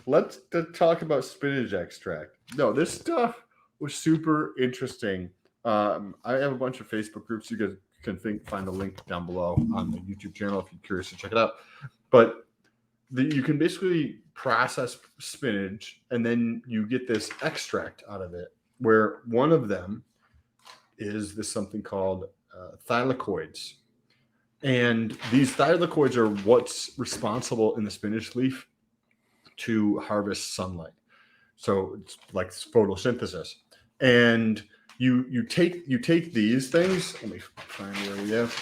let's talk about spinach extract. No, this stuff was super interesting. I have a bunch of Facebook groups. You guys can find the link down below on the YouTube channel if you're curious to check it out. But you can basically process spinach and then you get this extract out of it, where one of them is something called thylakoids. And these thylakoids are what's responsible in the spinach leaf to harvest sunlight. So it's like photosynthesis. And you take these things. Let me find where we have.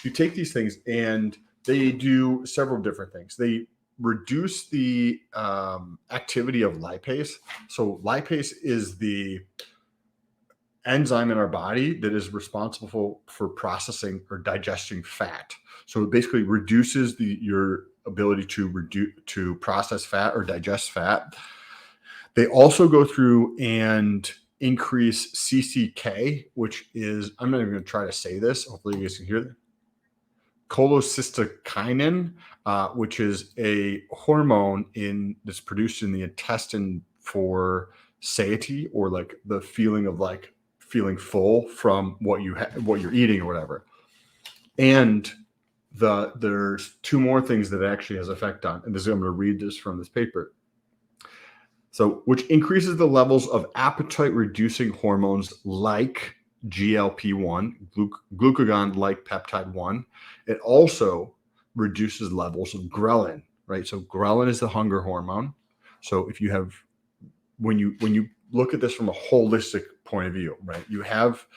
You take these things and they do several different things. They reduce the activity of lipase. So lipase is enzyme in our body that is responsible for processing or digesting fat. So it basically reduces your ability to process fat or digest fat. They also go through and increase CCK, which is, I'm not even going to try to say this. Hopefully you guys can hear that. Cholecystokinin, which is a hormone that's produced in the intestine for satiety, or like the feeling of like feeling full from what you're eating or whatever. And there's two more things that it actually has effect on. And I'm going to read this from this paper. So, which increases the levels of appetite reducing hormones like GLP-1, glucagon-like peptide 1. It also reduces levels of ghrelin, right? So ghrelin is the hunger hormone. So if you have, when you look at this from a holistic point of view, right, you have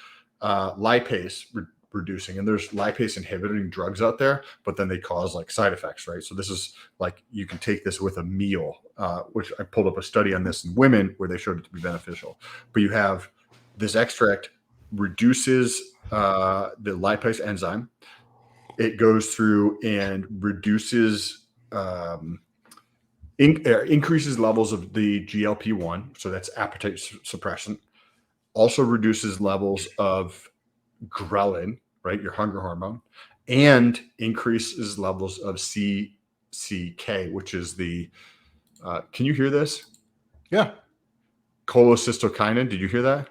lipase reducing, and there's lipase inhibiting drugs out there, but then they cause like side effects, right? So this is like, you can take this with a meal, which I pulled up a study on this in women where they showed it to be beneficial. But you have this extract reduces the lipase enzyme. It goes through and reduces, increases levels of the GLP-1, so that's appetite suppressant. Also reduces levels of ghrelin, right, your hunger hormone, and increases levels of CCK, which is the, can you hear this? Yeah. Cholecystokinin. Did you hear that?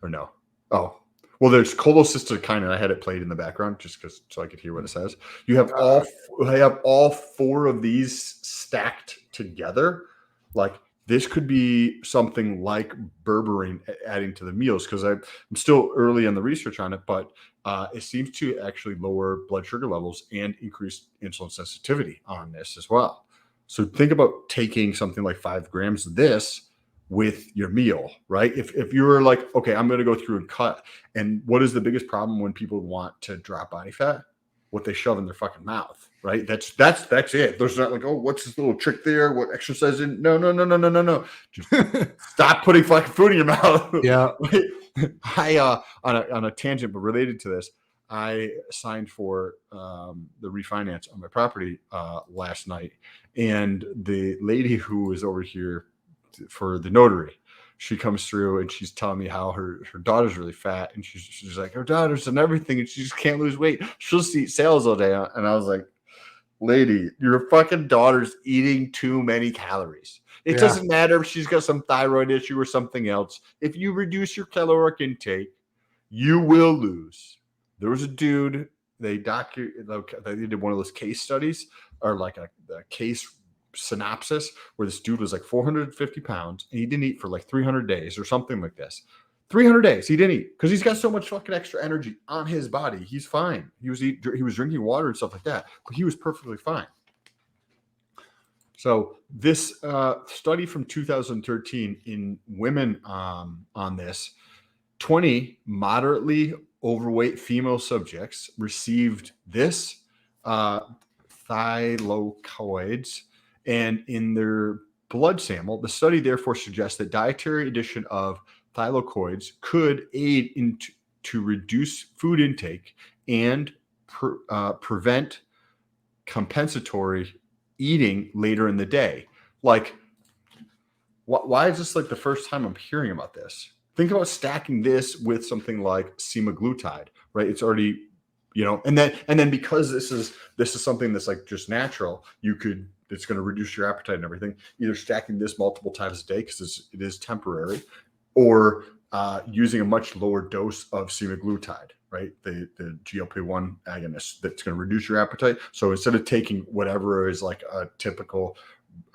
Or no? Oh, well, there's cholecystokinin. I had it played in the background just so I could hear what it says. You have all four of these stacked together. Like, this could be something like berberine adding to the meals, because I'm still early in the research on it, but it seems to actually lower blood sugar levels and increase insulin sensitivity on this as well. So think about taking something like 5 grams of this with your meal, right? If you were like, okay, I'm going to go through and cut. And what is the biggest problem when people want to drop body fat? What they shove in their fucking mouth, right? That's it. There's not like, oh, what's this little trick there? What exercise in? No. Just stop putting fucking food in your mouth. Yeah. I on a tangent, but related to this, I signed for the refinance on my property last night, and the lady who was over here for the notary, she comes through and she's telling me how her daughter's really fat, and she's like, her daughter's and everything, and she just can't lose weight. She'll just eat sales all day. And I was like, lady, your fucking daughter's eating too many calories. It doesn't matter if she's got some thyroid issue or something else. If you reduce your caloric intake, you will lose. There was a dude, they did one of those case studies, or like a case synopsis, where this dude was like 450 pounds and he didn't eat for like 300 days or something like this. 300 days he didn't eat because he's got so much fucking extra energy on his body. He's fine. He was drinking water and stuff like that, but he was perfectly fine. So this study from 2013 in women on this, 20 moderately overweight female subjects received this thylakoids, and in their blood sample, the study therefore suggests that dietary addition of thylakoids could aid to reduce food intake and prevent compensatory eating later in the day. Like, why is this like the first time I'm hearing about this? Think about stacking this with something like semaglutide, right? It's already, and then because this is something that's like just natural, it's going to reduce your appetite and everything. Either stacking this multiple times a day because it is temporary, or using a much lower dose of semaglutide, right? The GLP-1 agonist that's going to reduce your appetite. So instead of taking whatever is like a typical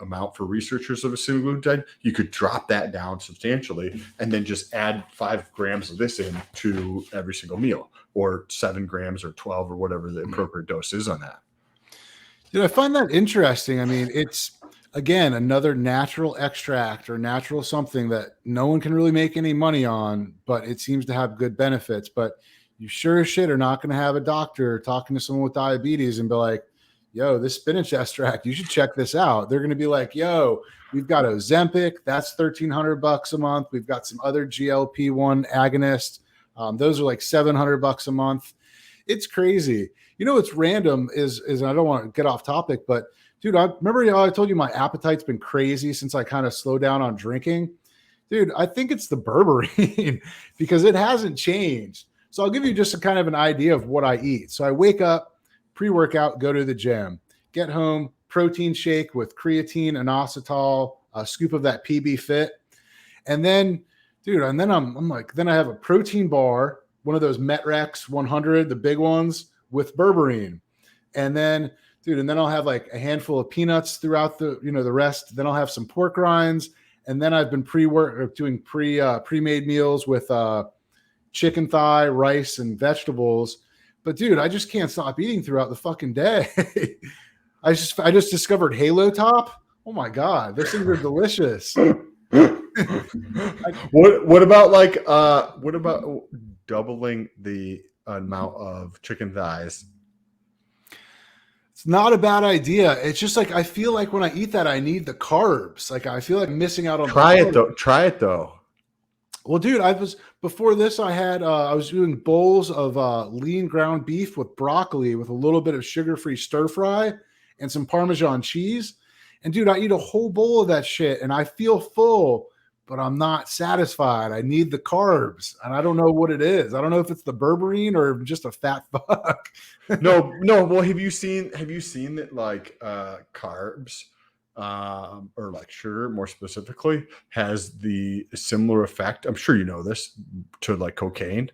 amount for researchers of a semaglutide, you could drop that down substantially and then just add 5 grams of this in to every single meal, or 7 grams or 12 or whatever the appropriate dose is on that. I find that interesting. I mean, it's, again, another natural extract or natural something that no one can really make any money on, but it seems to have good benefits. But you sure as shit are not going to have a doctor talking to someone with diabetes and be like, yo, this spinach extract, you should check this out. They're going to be like, yo, we've got Ozempic, that's $1,300 a month. We've got some other GLP-1 agonists. Those are like $700 a month. It's crazy. You know, what's random is I don't want to get off topic, but dude, I remember I told you my appetite's been crazy since I kind of slowed down on drinking. Dude, I think it's the berberine because it hasn't changed. So I'll give you just a kind of an idea of what I eat. So I wake up, pre-workout, go to the gym, get home, protein shake with creatine, inositol, a scoop of that PB Fit. And then, dude, and then I'm like, then I have a protein bar, one of those Metrex 100, the big ones with berberine. And then, dude, and then I'll have like a handful of peanuts throughout the, the rest. Then I'll have some pork rinds. And then I've been doing pre-made meals with chicken thigh, rice, and vegetables. But dude, I just can't stop eating throughout the fucking day. I just discovered Halo Top. Oh my god, those things are delicious. What about doubling the amount of chicken thighs? It's not a bad idea. It's just like I feel like when I eat that, I need the carbs. Like I feel like missing out on. Try it though. Well, dude, before this, I was doing bowls of lean ground beef with broccoli with a little bit of sugar-free stir fry and some Parmesan cheese. And dude, I eat a whole bowl of that shit and I feel full, but I'm not satisfied. I need the carbs and I don't know what it is. I don't know if it's the berberine or just a fat fuck. No. Well, have you seen that like carbs or like sugar more specifically has the similar effect? I'm sure you know this to like cocaine.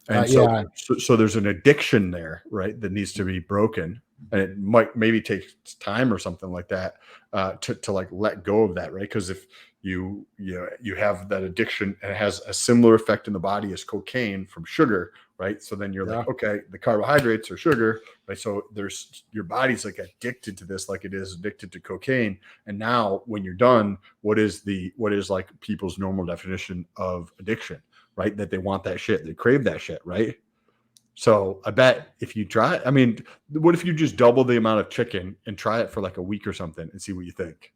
And so there's an addiction there, right? That needs to be broken. And it might maybe take time or something like that to like let go of that, right? Because if you have that addiction and it has a similar effect in the body as cocaine from sugar, right? So then you're like, okay, the carbohydrates are sugar, right? So your body's like addicted to this, like it is addicted to cocaine. And now when you're done, what is like people's normal definition of addiction, right? That they want that shit, they crave that shit, right? So I bet if you try, I mean, what if you just double the amount of chicken and try it for like a week or something and see what you think?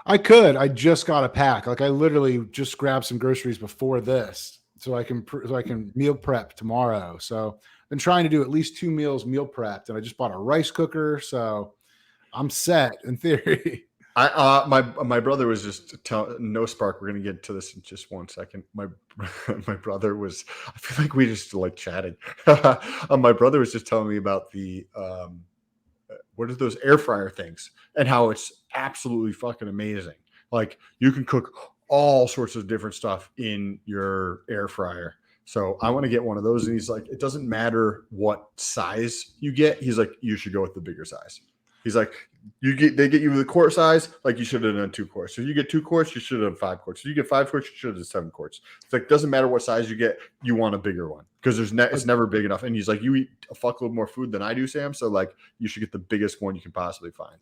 I could. I just got a pack. Like I literally just grabbed some groceries before this, so I can meal prep tomorrow. So I've been trying to do at least 2 meals meal prepped, and I just bought a rice cooker, so I'm set in theory. My brother was just telling no spark. We're gonna get to this in just 1 second. My brother was. I feel like we just like chatting. My brother was just telling me about the what are those air fryer things and how it's absolutely fucking amazing. Like you can cook all sorts of different stuff in your air fryer. So I want to get one of those. And he's like, it doesn't matter what size you get. He's like, you should go with the bigger size. He's like, they get you the quart size, like you should have done 2 quarts. So you get 2 quarts, you should have done 5 quarts. So you get 5 quarts, you should have done 7 quarts. It's like, doesn't matter what size you get, you want a bigger one because it's never big enough. And he's like, you eat a fuckload more food than I do, Sam. So like, you should get the biggest one you can possibly find.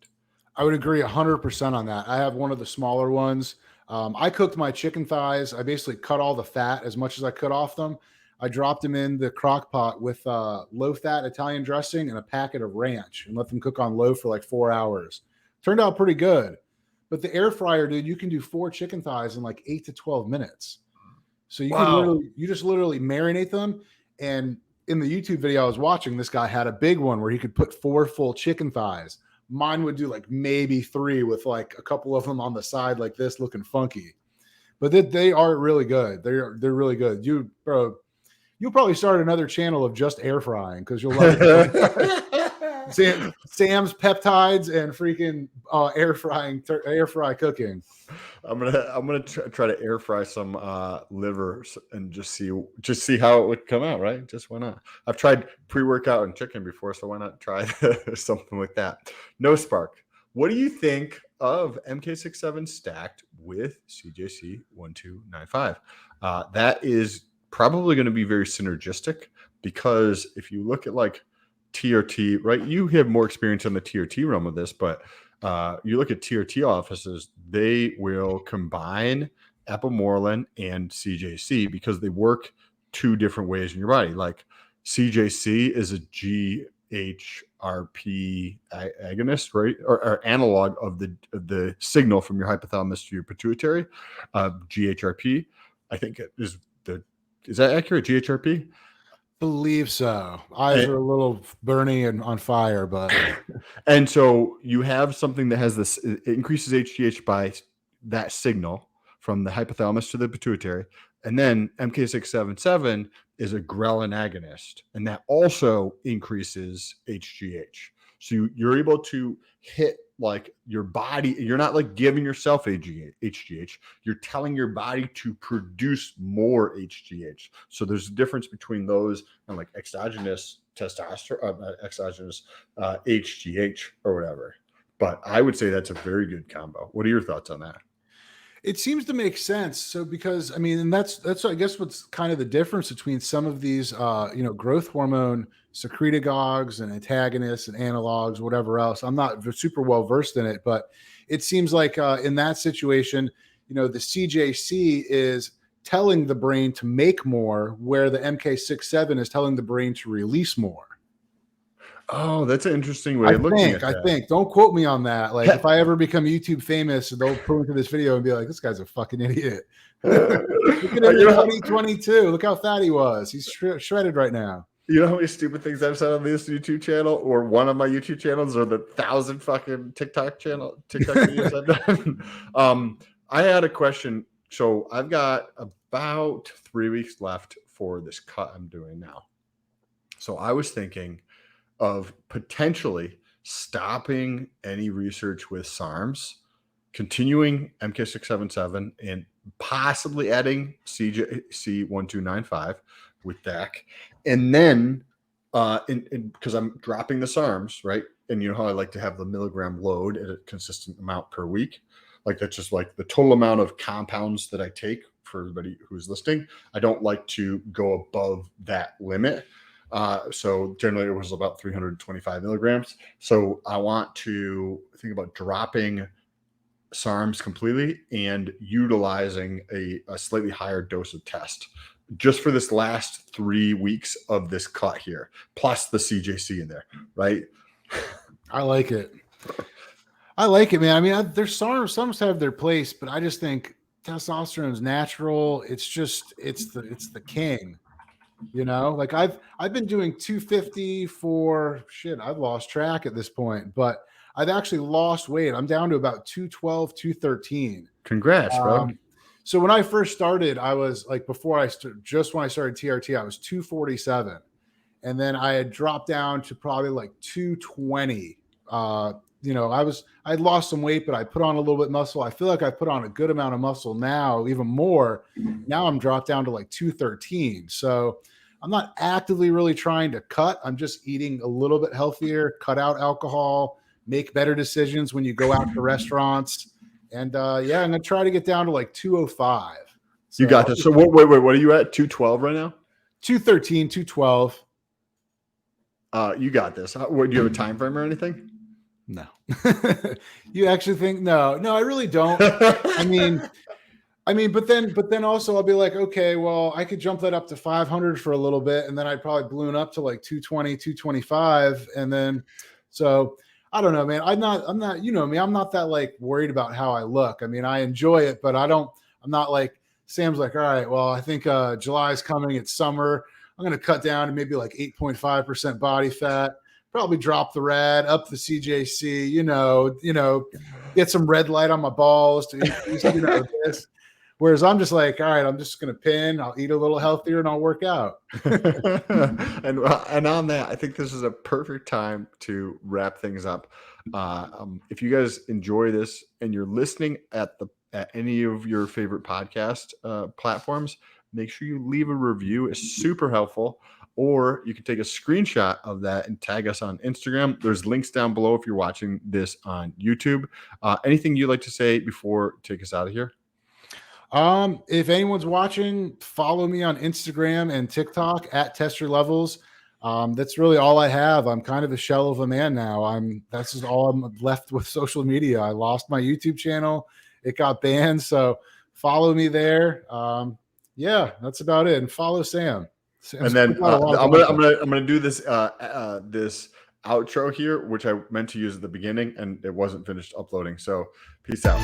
I would agree 100% on that. I have one of the smaller ones. I cooked my chicken thighs. I basically cut all the fat as much as I could off them. I dropped them in the crock pot with low-fat Italian dressing and a packet of ranch and let them cook on low for like 4 hours. Turned out pretty good. But the air fryer, dude, you can do 4 chicken thighs in like 8 to 12 minutes. So you just literally marinate them. And in the YouTube video I was watching, this guy had a big one where he could put 4 full chicken thighs. Mine would do like maybe 3 with like a couple of them on the side like this looking funky. But they are really good. They're really good. You'll probably start another channel of just air frying because you'll love it. Sam's peptides and freaking air fry cooking. I'm gonna try to air fry some liver and just see how it would come out. Right? Just why not? I've tried pre-workout and chicken before, so why not try something like that? No spark. What do you think of MK67 stacked with CJC 1295? That is probably going to be very synergistic because if you look at like TRT, right, you have more experience in the TRT realm of this, but you look at TRT offices, they will combine Epimorelin and CJC because they work 2 different ways in your body. Like CJC is a GHRP agonist, right, or analog of the signal from your hypothalamus to your pituitary. GHRP, I think is that accurate? GHRP. Believe so. Eyes are a little burning and on fire, but and so you have something that has this, it increases HGH by that signal from the hypothalamus to the pituitary. And then MK677 is a ghrelin agonist, and that also increases HGH. So you're able to hit like your body. You're not like giving yourself HGH. You're telling your body to produce more HGH. So there's a difference between those and like exogenous testosterone, exogenous HGH or whatever. But I would say that's a very good combo. What are your thoughts on that? it seems to make sense. So because I mean, and that's I guess what's kind of the difference between some of these growth hormone secretagogues and antagonists and analogs, whatever else. I'm not super well versed in it, but it seems like in that situation, the CJC is telling the brain to make more, where the MK67 is telling the brain to release more. Oh, that's an interesting way of looking at that. I think. Don't quote me on that. Like, if I ever become YouTube famous, they'll pull into this video and be like, "This guy's a fucking idiot." Look at him in 2022. Look how fat he was. He's shredded right now. You know how many stupid things I've said on this YouTube channel, or one of my YouTube channels, or the 1,000 fucking TikTok videos I've done? I had a question. So I've got about 3 weeks left for this cut I'm doing now. So I was thinking of potentially stopping any research with SARMs, continuing MK677, and possibly adding CJ1295 with DAC. And then, because I'm dropping the SARMs, right? And you know how I like to have the milligram load at a consistent amount per week? Like, that's just like the total amount of compounds that I take for everybody who's listening. I don't like to go above that limit. So generally it was about 325 milligrams. So I want to think about dropping SARMs completely and utilizing a slightly higher dose of test just for this last 3 weeks of this cut here, plus the CJC in there, right? I like it. I like it, man. I mean, there's SARMs have their place, but I just think testosterone is natural. It's just, it's the king. Like I've been doing 250 for I've lost track at this point, but I've actually lost weight. I'm down to about 212, 213. Congrats, bro. So when I first started, I was like, when I started TRT, I was 247. And then I had dropped down to probably like 220. I'd lost some weight, but I put on a little bit of muscle. I feel like I put on a good amount of muscle now, even more. Now I'm dropped down to like 213. So I'm not actively really trying to cut. I'm just eating a little bit healthier, cut out alcohol, make better decisions when you go out to restaurants. And I'm going to try to get down to like 205. So you got this. So wait, what are you at? 212 right now? 213, 212. You got this. Do you have a time frame or anything? No. You actually think no, I really don't. I mean, but then also I'll be like, okay, well, I could jump that up to 500 for a little bit, and then I'd probably balloon up to like 220, 225. And then, so I don't know, man. I'm not, you know me, I'm not that like worried about how I look. I mean, I enjoy it, but I'm not like Sam's like, all right, well, I think July is coming. It's summer. I'm going to cut down to maybe like 8.5% body fat. Probably drop the rad, up the CJC, get some red light on my balls to increase, this. Whereas I'm just like, all right, I'm just going to pin. I'll eat a little healthier and I'll work out. and on that, I think this is a perfect time to wrap things up. If you guys enjoy this and you're listening at any of your favorite podcast platforms, make sure you leave a review. It's super helpful. Or you can take a screenshot of that and tag us on Instagram. There's links down below if you're watching this on YouTube. Anything you'd like to say before take us out of here? If anyone's watching, follow me on Instagram and TikTok at Test Your Levels. That's really all I have. I'm kind of a shell of a man now. That's just all I'm left with social media. I lost my YouTube channel. It got banned. So follow me there. That's about it. And follow Sam. And then I'm gonna do this this outro here, which I meant to use at the beginning, and it wasn't finished uploading. So peace out.